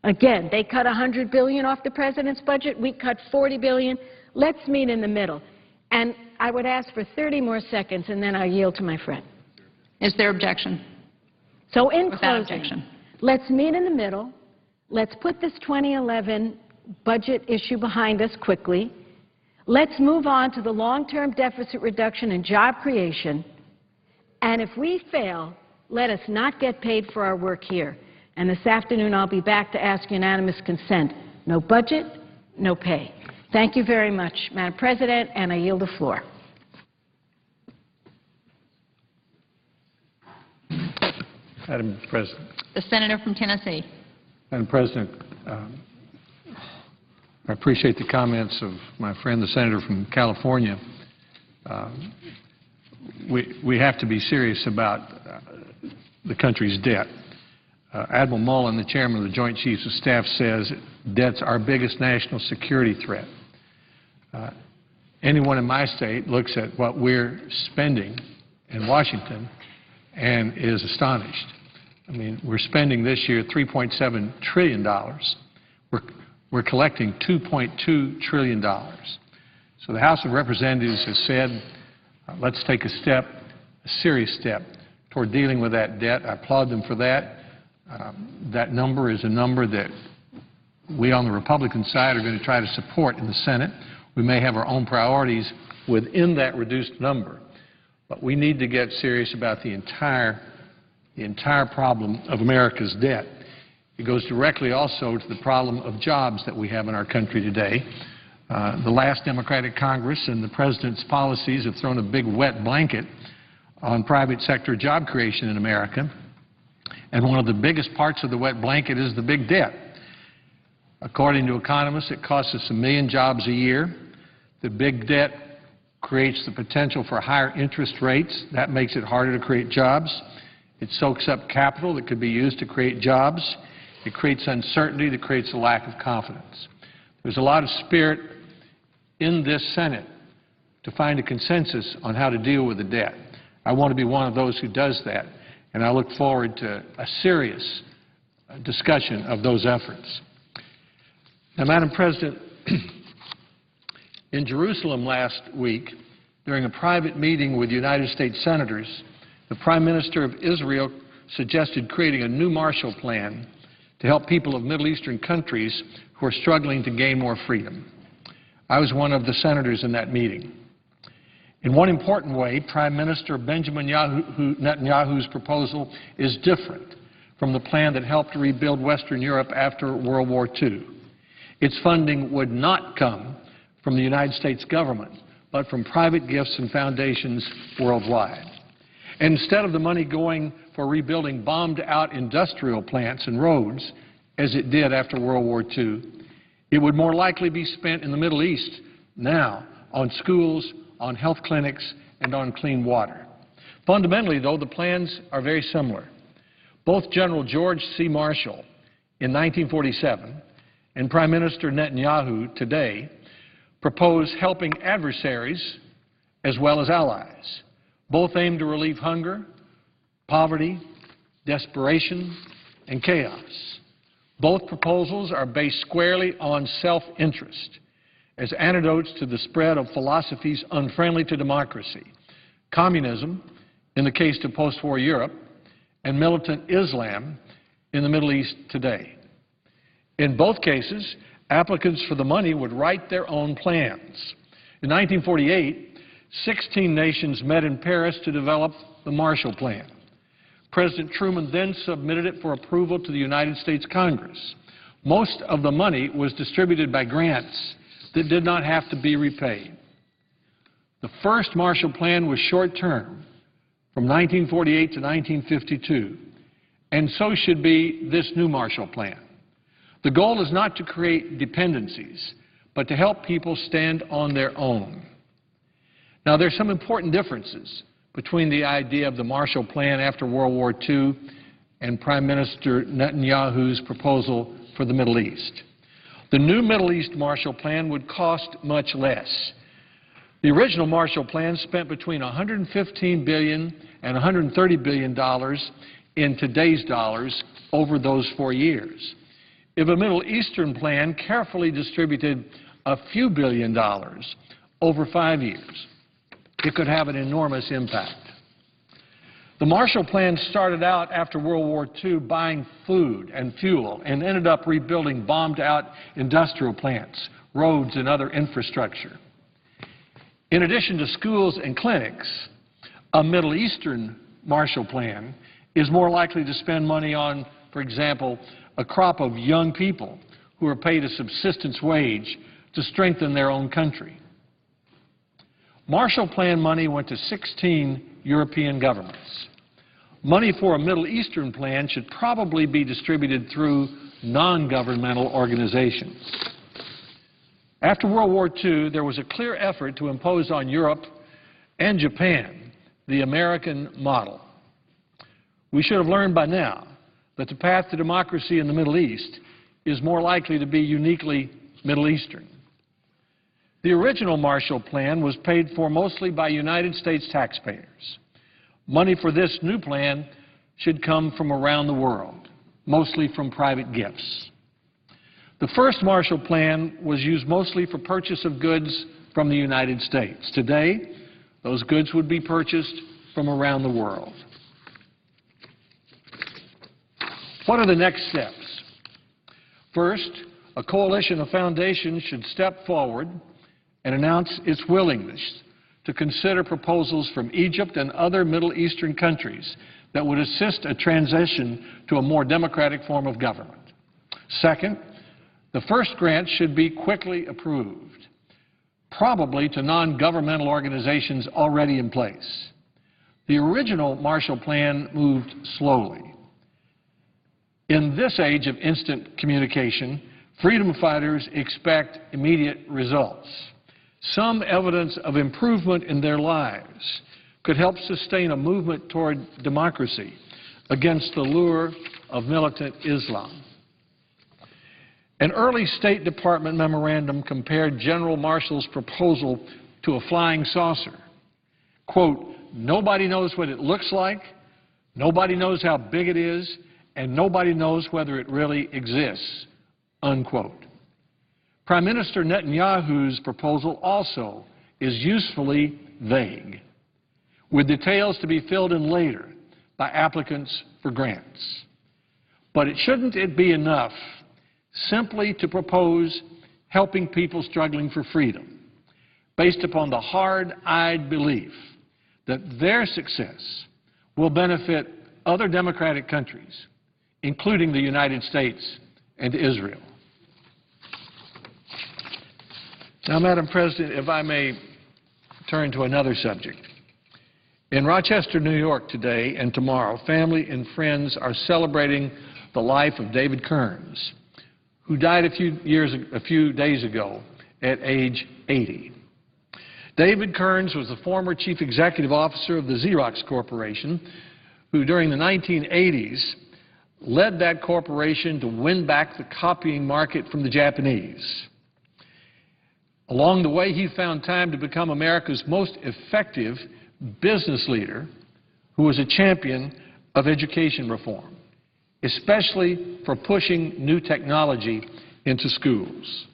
Again, they cut $100 billion off the President's budget. We cut $40 billion. Let's meet in the middle. And I would ask for 30 more seconds, and then I'll yield to my friend. Is there objection? So in Without closing, objection. let's meet in the middle. Let's put this 2011 budget issue behind us quickly. Let's move on to the long-term deficit reduction and job creation. And if we fail, let us not get paid for our work here. And this afternoon, I'll be back to ask unanimous consent. No budget, no pay. Thank you very much, Madam President, and I yield the floor. Madam President. The Senator from Tennessee. Madam President, I appreciate the comments of my friend, the Senator from California. We have to be serious about the country's debt. Admiral Mullen, the chairman of the Joint Chiefs of Staff, says debt's our biggest national security threat. Anyone in my state looks at what we're spending in Washington and is astonished. I mean, we're spending this year $3.7 trillion. We're collecting $2.2 trillion. So the House of Representatives has said, let's take a step, a serious step, toward dealing with that debt. I applaud them for that. That number is a number that we on the Republican side are going to try to support in the Senate. We may have our own priorities within that reduced number, but we need to get serious about the entire problem of America's debt. It goes directly also to the problem of jobs that we have in our country today. The last Democratic Congress and the President's policies have thrown a big wet blanket on private sector job creation in America. And one of the biggest parts of the wet blanket is the big debt. According to economists, it costs us 1 million jobs a year. The big debt creates the potential for higher interest rates. That makes it harder to create jobs. It soaks up capital that could be used to create jobs. It creates uncertainty that creates a lack of confidence. There's a lot of spirit in this Senate to find a consensus on how to deal with the debt. I want to be one of those who does that, and I look forward to a serious discussion of those efforts. Now, Madam President, in Jerusalem last week, during a private meeting with United States senators, the Prime Minister of Israel suggested creating a new Marshall Plan to help people of Middle Eastern countries who are struggling to gain more freedom. I was one of the senators in that meeting. In one important way, Prime Minister Benjamin Netanyahu's proposal is different from the plan that helped rebuild Western Europe after World War II. Its funding would not come from the United States government, but from private gifts and foundations worldwide. And instead of the money going for rebuilding bombed-out industrial plants and roads, as it did after World War II, it would more likely be spent in the Middle East now on schools, on health clinics, and on clean water. Fundamentally, though, the plans are very similar. Both General George C. Marshall in 1947 and Prime Minister Netanyahu today propose helping adversaries as well as allies. Both aim to relieve hunger, poverty, desperation, and chaos. Both proposals are based squarely on self-interest as antidotes to the spread of philosophies unfriendly to democracy, communism in the case of post-war Europe, and militant Islam in the Middle East today. In both cases, applicants for the money would write their own plans. In 1948, 16 nations met in Paris to develop the Marshall Plan. President Truman then submitted it for approval to the United States Congress. Most of the money was distributed by grants that did not have to be repaid. The first Marshall Plan was short-term, from 1948 to 1952, and so should be this new Marshall Plan. The goal is not to create dependencies, but to help people stand on their own. Now, there's some important differences between the idea of the Marshall Plan after World War II and Prime Minister Netanyahu's proposal for the Middle East. The new Middle East Marshall Plan would cost much less. The original Marshall Plan spent between $115 billion and $130 billion in today's dollars over those 4 years. If a Middle Eastern plan carefully distributed a few billion dollars over 5 years, it could have an enormous impact. The Marshall Plan started out after World War II buying food and fuel and ended up rebuilding bombed-out industrial plants, roads, and other infrastructure. In addition to schools and clinics, a Middle Eastern Marshall Plan is more likely to spend money on, for example, a crop of young people who are paid a subsistence wage to strengthen their own country. Marshall Plan money went to 16 European governments. Money for a Middle Eastern plan should probably be distributed through non-governmental organizations. After World War II, there was a clear effort to impose on Europe and Japan the American model. We should have learned by now that the path to democracy in the Middle East is more likely to be uniquely Middle Eastern. The original Marshall Plan was paid for mostly by United States taxpayers. Money for this new plan should come from around the world, mostly from private gifts. The first Marshall Plan was used mostly for purchase of goods from the United States. Today, those goods would be purchased from around the world. What are the next steps? First, a coalition of foundations should step forward and announce its willingness to consider proposals from Egypt and other Middle Eastern countries that would assist a transition to a more democratic form of government. Second, the first grant should be quickly approved, probably to non-governmental organizations already in place. The original Marshall Plan moved slowly. In this age of instant communication, freedom fighters expect immediate results. Some evidence of improvement in their lives could help sustain a movement toward democracy against the lure of militant Islam. An early State Department memorandum compared General Marshall's proposal to a flying saucer. Quote, nobody knows what it looks like, nobody knows how big it is, and nobody knows whether it really exists, unquote. Prime Minister Netanyahu's proposal also is usefully vague, with details to be filled in later by applicants for grants. But shouldn't it be enough simply to propose helping people struggling for freedom based upon the hard-eyed belief that their success will benefit other democratic countries, including the United States and Israel? Now, Madam President, if I may turn to another subject. In Rochester, New York today and tomorrow, family and friends are celebrating the life of David Kearns, who died a few days ago at age 80. David Kearns was the former chief executive officer of the Xerox Corporation, who during the 1980s led that corporation to win back the copying market from the Japanese. Along the way, he found time to become America's most effective business leader who was a champion of education reform, especially for pushing new technology into schools.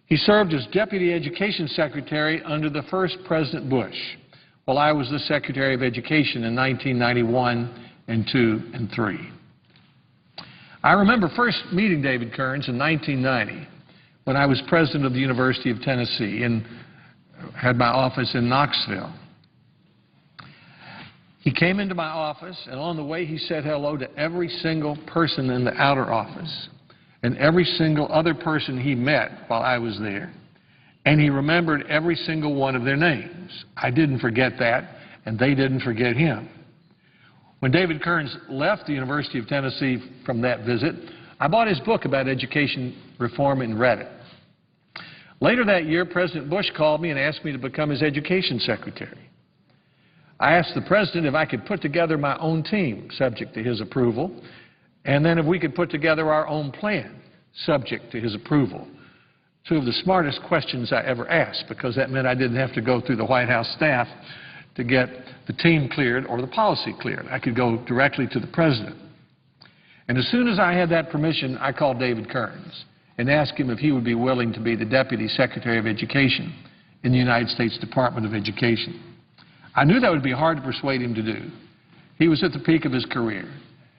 He served as Deputy Education Secretary under the first President Bush, while I was the Secretary of Education in 1991 and 2 and 3. I remember first meeting David Kearns in 1990 when I was president of the University of Tennessee and had my office in Knoxville. He came into my office, and on the way he said hello to every single person in the outer office and every single other person he met while I was there. And he remembered every single one of their names. I didn't forget that, and they didn't forget him. When David Kearns left the University of Tennessee from that visit, I bought his book about education reform and read it. Later that year, President Bush called me and asked me to become his education secretary. I asked the president if I could put together my own team, subject to his approval, and then if we could put together our own plan, subject to his approval. Two of the smartest questions I ever asked, because that meant I didn't have to go through the White House staff to get the team cleared or the policy cleared. I could go directly to the president. And as soon as I had that permission, I called David Kearns and asked him if he would be willing to be the Deputy Secretary of Education in the United States Department of Education. I knew that would be hard to persuade him to do. He was at the peak of his career.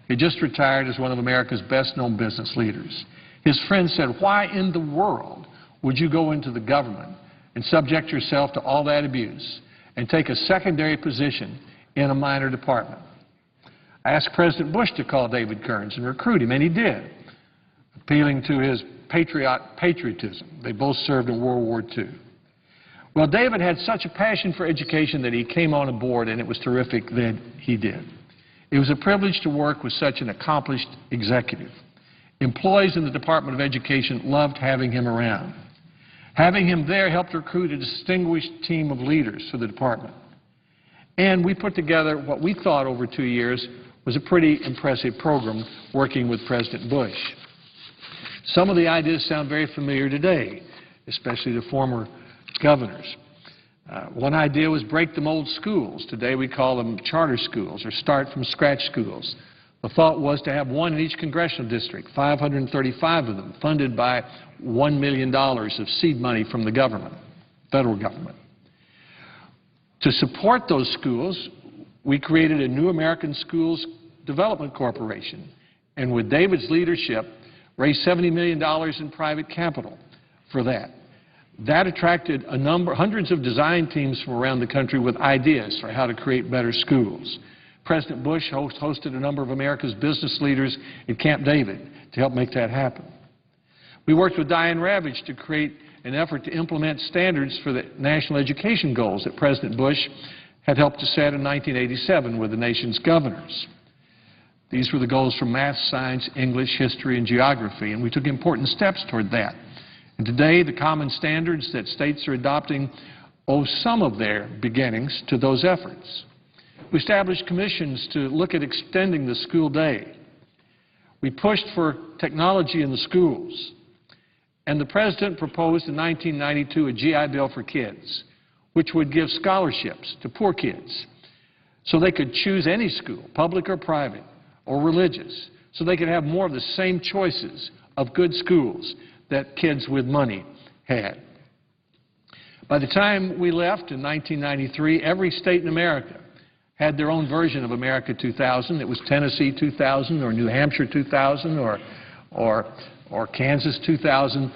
He just retired as one of America's best-known business leaders. His friends said, why in the world would you go into the government and subject yourself to all that abuse and take a secondary position in a minor department? I asked President Bush to call David Kearns and recruit him, and he did, appealing to his patriotism. They both served in World War II. Well, David had such a passion for education that he came on board, and it was terrific that he did. It was a privilege to work with such an accomplished executive. Employees in the Department of Education loved having him around. Having him there helped recruit a distinguished team of leaders for the department. And we put together what we thought over 2 years was a pretty impressive program working with President Bush. Some of the ideas sound very familiar today, especially to former governors. One idea was break the mold schools. Today we call them charter schools or start-from-scratch schools. The thought was to have one in each congressional district, 535 of them, funded by $1 million of seed money from the government, federal government. To support those schools, we created a New American Schools Development Corporation, and with David's leadership, raised $70 million in private capital for that. That attracted hundreds of design teams from around the country with ideas for how to create better schools. President Bush hosted a number of America's business leaders at Camp David to help make that happen. We worked with Diane Ravitch to create an effort to implement standards for the national education goals that President Bush had helped to set in 1987 with the nation's governors. These were the goals for math, science, English, history, and geography, and we took important steps toward that. And today, the common standards that states are adopting owe some of their beginnings to those efforts. We established commissions to look at extending the school day. We pushed for technology in the schools. And the President proposed in 1992 a GI Bill for kids, which would give scholarships to poor kids so they could choose any school, public or private or religious, so they could have more of the same choices of good schools that kids with money had. By the time we left in 1993, every state in America had their own version of America 2000. It was Tennessee 2000 or New Hampshire 2000 or Kansas 2000,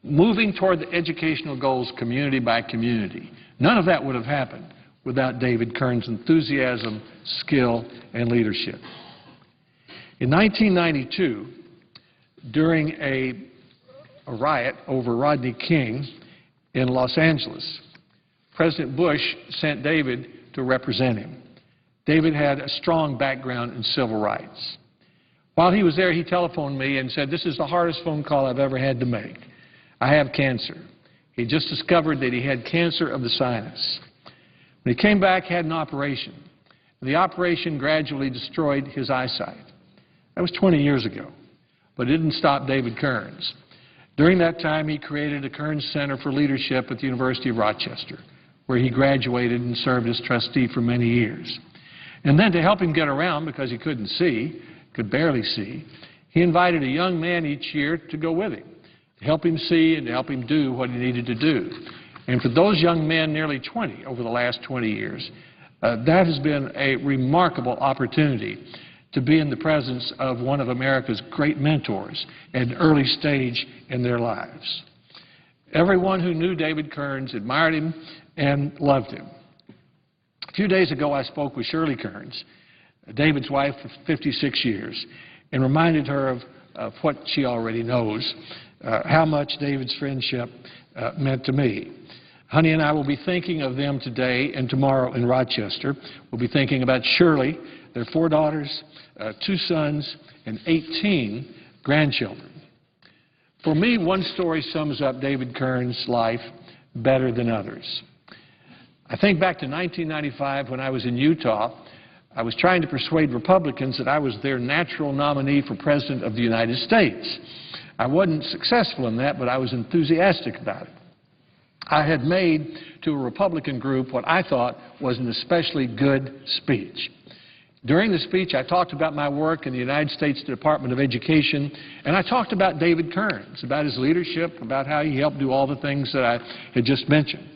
moving toward the educational goals community by community. None of that would have happened without David Kern's enthusiasm, skill, and leadership. In 1992, during a riot over Rodney King in Los Angeles, President Bush sent David to represent him. David had a strong background in civil rights. While he was there, he telephoned me and said, "This is the hardest phone call I've ever had to make. I have cancer." He just discovered that he had cancer of the sinus. When he came back, he had an operation. The operation gradually destroyed his eyesight. That was 20 years ago, but it didn't stop David Kearns. During that time, he created a Kearns Center for Leadership at the University of Rochester, where he graduated and served as trustee for many years. And then to help him get around, because he couldn't see, could barely see, he invited a young man each year to go with him, to help him see and to help him do what he needed to do. And for those young men, nearly 20 over the last 20 years, that has been a remarkable opportunity to be in the presence of one of America's great mentors at an early stage in their lives. Everyone who knew David Kearns admired him and loved him. A few days ago, I spoke with Shirley Kearns, David's wife for 56 years, and reminded her of what she already knows, how much David's friendship meant to me. Honey and I will be thinking of them today and tomorrow in Rochester. We'll be thinking about Shirley, their 4 daughters, 2 sons, and 18 grandchildren. For me, one story sums up David Kearns' life better than others. I think back to 1995 when I was in Utah. I was trying to persuade Republicans that I was their natural nominee for President of the United States. I wasn't successful in that, but I was enthusiastic about it. I had made to a Republican group what I thought was an especially good speech. During the speech, I talked about my work in the United States Department of Education, and I talked about David Kearns, about his leadership, about how he helped do all the things that I had just mentioned.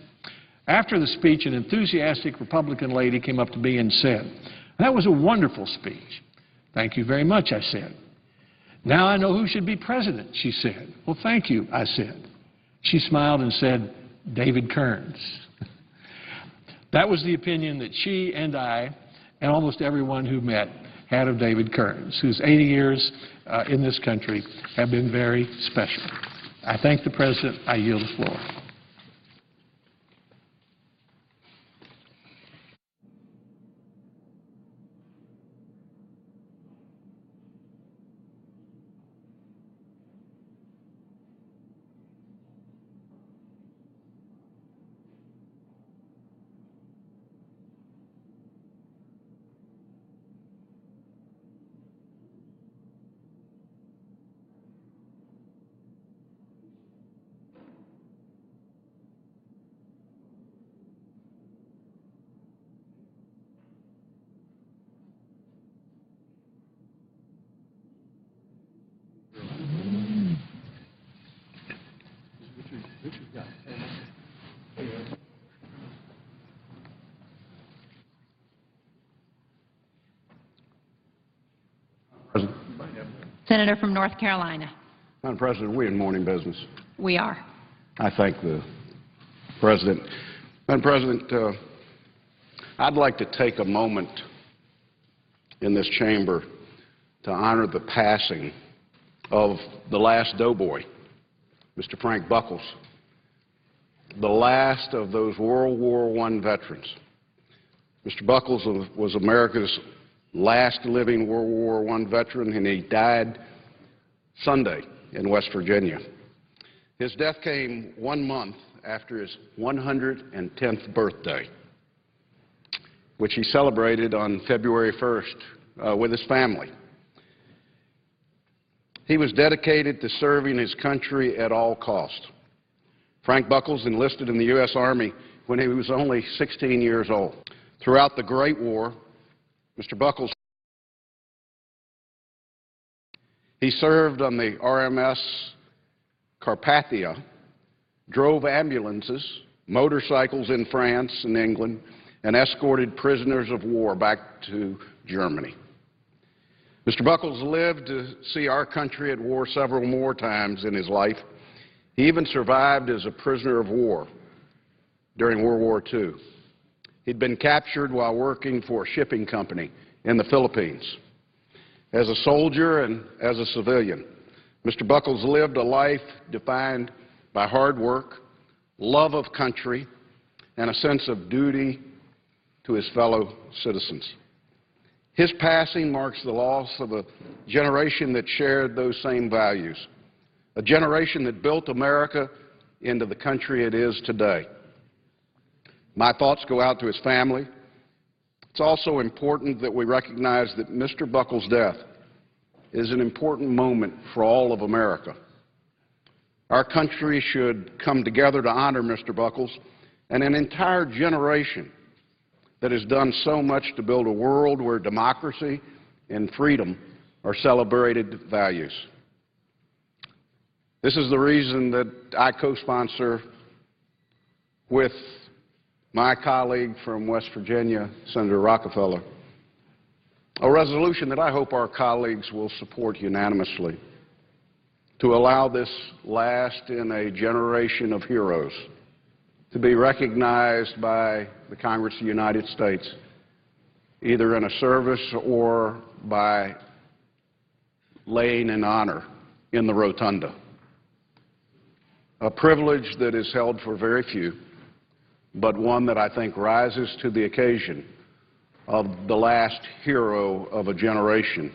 After the speech, an enthusiastic Republican lady came up to me and said, "That was a wonderful speech." "Thank you very much," I said. "Now I know who should be president," she said. "Well, thank you," I said. She smiled and said, "David Kearns." That was the opinion that she and I and almost everyone who met had of David Kearns, whose 80 years in this country have been very special. I thank the President. I yield the floor. Senator from North Carolina. Madam President, we're in morning business. We are. I thank the President. Madam President, I'd like to take a moment in this chamber to honor the passing of the last doughboy, Mr. Frank Buckles, the last of those World War I veterans. Mr. Buckles was America's last living World War I veteran, and he died Sunday in West Virginia. His death came 1 month after his 110th birthday, which he celebrated on February 1st with his family. He was dedicated to serving his country at all costs. Frank Buckles enlisted in the U.S. Army when he was only 16 years old. Throughout the Great War, Mr. Buckles, he served on the RMS Carpathia, drove ambulances, motorcycles in France and England, and escorted prisoners of war back to Germany. Mr. Buckles lived to see our country at war several more times in his life. He even survived as a prisoner of war during World War II. He'd been captured while working for a shipping company in the Philippines. As a soldier and as a civilian, Mr. Buckles lived a life defined by hard work, love of country, and a sense of duty to his fellow citizens. His passing marks the loss of a generation that shared those same values, a generation that built America into the country it is today. My thoughts go out to his family. It's also important that we recognize that Mr. Buckles' death is an important moment for all of America. Our country should come together to honor Mr. Buckles and an entire generation that has done so much to build a world where democracy and freedom are celebrated values. This is the reason that I co-sponsor with my colleague from West Virginia, Senator Rockefeller, a resolution that I hope our colleagues will support unanimously to allow this last in a generation of heroes to be recognized by the Congress of the United States, either in a service or by laying in honor in the rotunda. A privilege that is held for very few, but one that I think rises to the occasion of the last hero of a generation,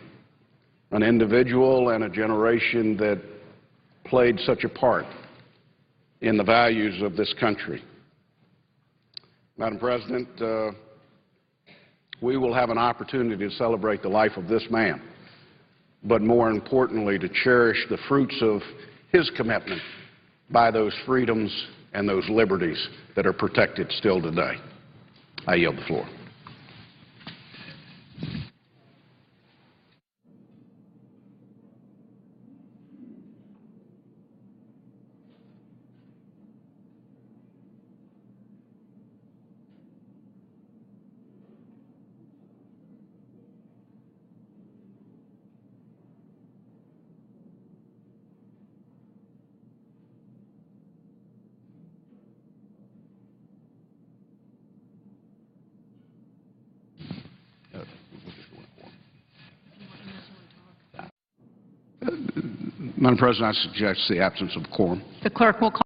an individual and a generation that played such a part in the values of this country. Madam President, we will have an opportunity to celebrate the life of this man, but more importantly, to cherish the fruits of his commitment by those freedoms and those liberties that are protected still today. I yield the floor. Madam President, I suggest the absence of quorum. The clerk will call